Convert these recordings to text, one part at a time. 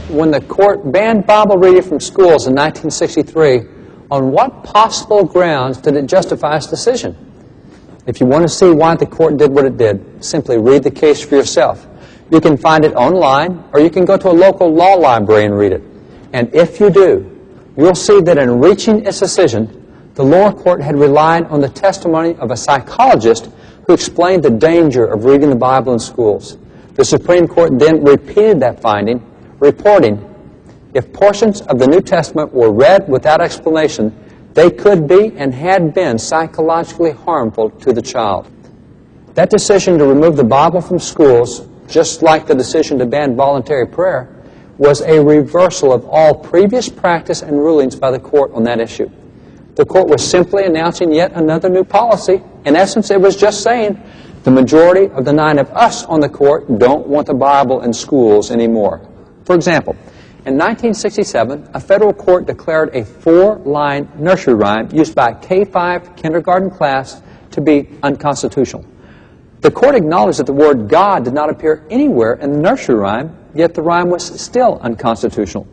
when the court banned Bible reading from schools in 1963, on what possible grounds did it justify its decision? If you want to see why the court did what it did, simply read the case for yourself. You can find it online, or you can go to a local law library and read it. And if you do, you'll see that in reaching its decision, the lower court had relied on the testimony of a psychologist who explained the danger of reading the Bible in schools. The Supreme Court then repeated that finding, reporting, if portions of the New Testament were read without explanation, they could be and had been psychologically harmful to the child. That decision to remove the Bible from schools, just like the decision to ban voluntary prayer, was a reversal of all previous practice and rulings by the court on that issue. The court was simply announcing yet another new policy. In essence, it was just saying, the majority of the 9 of us on the court don't want the Bible in schools anymore. For example, in 1967, a federal court declared a 4-line nursery rhyme used by a K-5 kindergarten class to be unconstitutional. The court acknowledged that the word God did not appear anywhere in the nursery rhyme, yet the rhyme was still unconstitutional.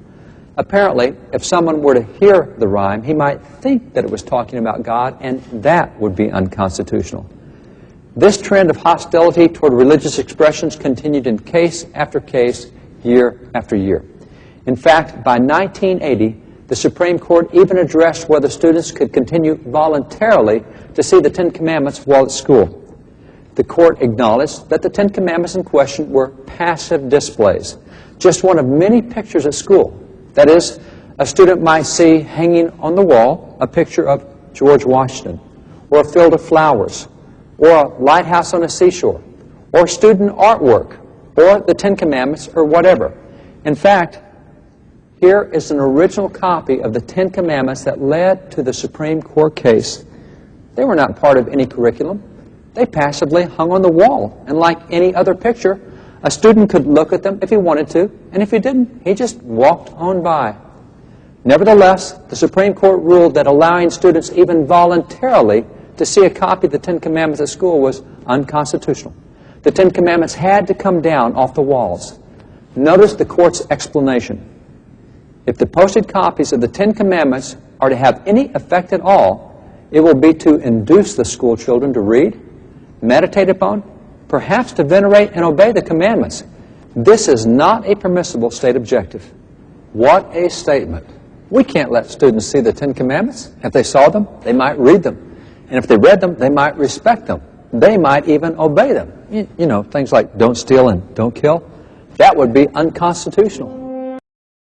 Apparently, if someone were to hear the rhyme, he might think that it was talking about God, and that would be unconstitutional. This trend of hostility toward religious expressions continued in case after case, year after year. In fact, by 1980, the Supreme Court even addressed whether students could continue voluntarily to see the Ten Commandments while at school. The court acknowledged that the Ten Commandments in question were passive displays, just one of many pictures at school. That is, a student might see hanging on the wall a picture of George Washington, or a field of flowers, or a lighthouse on a seashore, or student artwork, or the Ten Commandments, or whatever. In fact, here is an original copy of the Ten Commandments that led to the Supreme Court case. They were not part of any curriculum. They passively hung on the wall, and like any other picture, a student could look at them if he wanted to, and if he didn't, he just walked on by. Nevertheless, the Supreme Court ruled that allowing students even voluntarily to see a copy of the Ten Commandments at school was unconstitutional. The Ten Commandments had to come down off the walls. Notice the court's explanation. If the posted copies of the Ten Commandments are to have any effect at all, it will be to induce the school children to read, meditate upon, perhaps to venerate and obey the commandments. This is not a permissible state objective. What a statement. We can't let students see the Ten Commandments. If they saw them, they might read them. And if they read them, they might respect them. They might even obey them. You know, things like don't steal and don't kill. That would be unconstitutional.